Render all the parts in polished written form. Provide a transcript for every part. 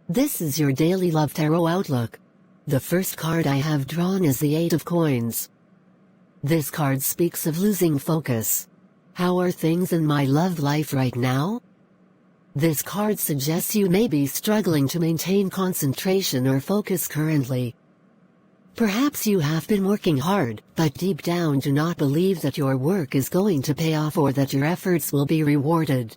This is your daily love tarot outlook. The first card I have drawn is the Eight of Coins. This card speaks of losing focus. How are things in my love life right now? This card suggests you may be struggling to maintain concentration or focus currently. Perhaps you have been working hard, but deep down do not believe that your work is going to pay off or that your efforts will be rewarded.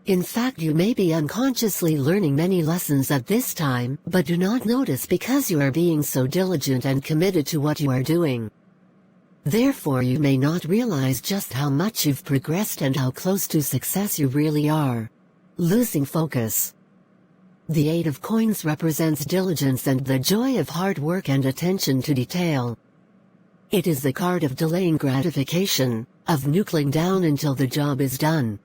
In fact, you may be unconsciously learning many lessons at this time, but do not notice because you are being so diligent and committed to what you are doing. Therefore, you may not realize just how much you've progressed and how close to success you really are. Losing focus. The Eight of Coins represents diligence and the joy of hard work and attention to detail. It is the card of delaying gratification, of knuckling down until the job is done.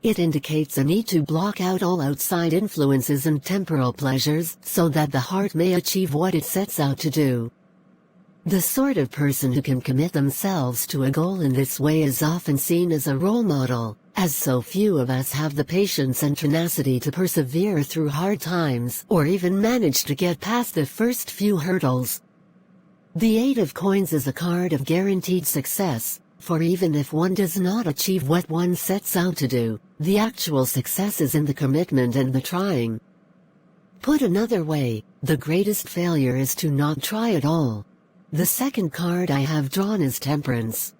It indicates a need to block out all outside influences and temporal pleasures so that the heart may achieve what it sets out to do. The sort of person who can commit themselves to a goal in this way is often seen as a role model, as so few of us have the patience and tenacity to persevere through hard times or even manage to get past the first few hurdles. The Eight of Coins is a card of guaranteed success, for even if one does not achieve what one sets out to do, the actual success is in the commitment and the trying. Put another way, the greatest failure is to not try at all. The second card I have drawn is Temperance.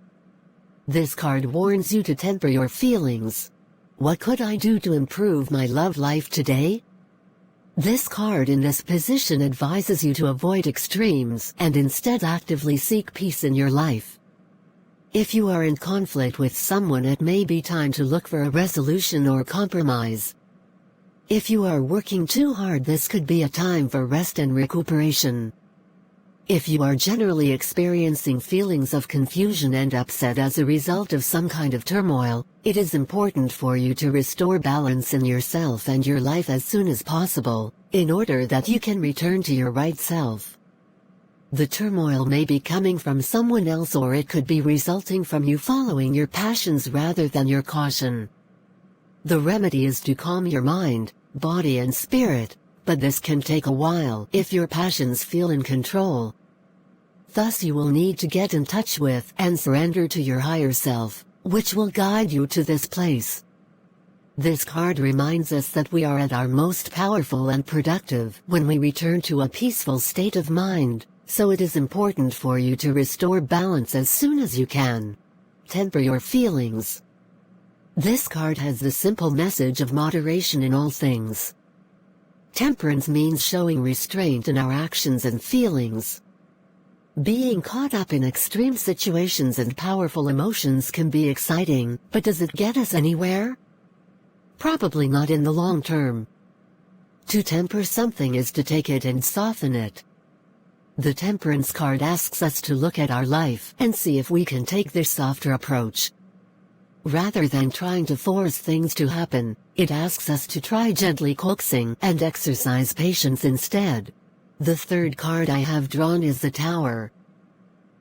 This card warns you to temper your feelings. What could I do to improve my love life today? This card in this position advises you to avoid extremes and instead actively seek peace in your life. If you are in conflict with someone, it may be time to look for a resolution or compromise. If you are working too hard, this could be a time for rest and recuperation. If you are generally experiencing feelings of confusion and upset as a result of some kind of turmoil, it is important for you to restore balance in yourself and your life as soon as possible, in order that you can return to your right self. The turmoil may be coming from someone else, or it could be resulting from you following your passions rather than your caution. The remedy is to calm your mind, body and spirit, but this can take a while if your passions feel in control. Thus you will need to get in touch with and surrender to your higher self, which will guide you to this place. This card reminds us that we are at our most powerful and productive when we return to a peaceful state of mind. So it is important for you to restore balance as soon as you can. Temper your feelings. This card has the simple message of moderation in all things. Temperance means showing restraint in our actions and feelings. Being caught up in extreme situations and powerful emotions can be exciting, but does it get us anywhere? Probably not in the long term. To temper something is to take it and soften it. The Temperance card asks us to look at our life and see if we can take this softer approach. Rather than trying to force things to happen, it asks us to try gently coaxing and exercise patience instead. The third card I have drawn is the Tower.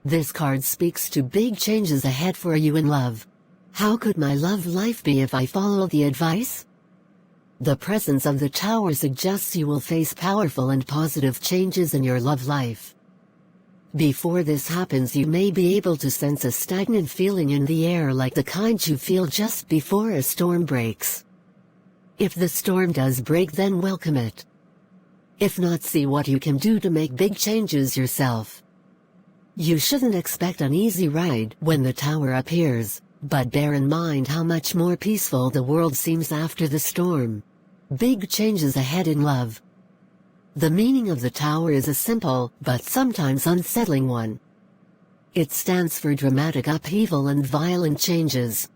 This card speaks to big changes ahead for you in love. How could my love life be if I follow the advice? The presence of the Tower suggests you will face powerful and positive changes in your love life. Before this happens, you may be able to sense a stagnant feeling in the air, like the kind you feel just before a storm breaks. If the storm does break, then welcome it. If not, see what you can do to make big changes yourself. You shouldn't expect an easy ride when the Tower appears, but bear in mind how much more peaceful the world seems after the storm. Big changes ahead in love. The meaning of the Tower is a simple, but sometimes unsettling one. It stands for dramatic upheaval and violent changes.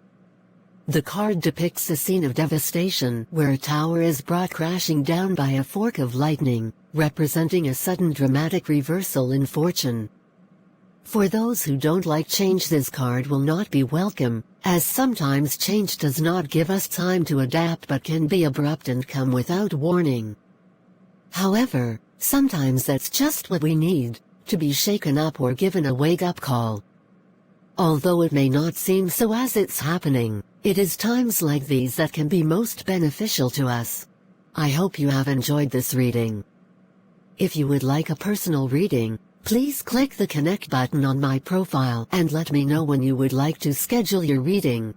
The card depicts a scene of devastation where a tower is brought crashing down by a fork of lightning, representing a sudden dramatic reversal in fortune. For those who don't like change, this card will not be welcome, as sometimes change does not give us time to adapt but can be abrupt and come without warning. However, sometimes that's just what we need, to be shaken up or given a wake-up call. Although it may not seem so as it's happening, it is times like these that can be most beneficial to us. I hope you have enjoyed this reading. If you would like a personal reading, please click the connect button on my profile and let me know when you would like to schedule your reading.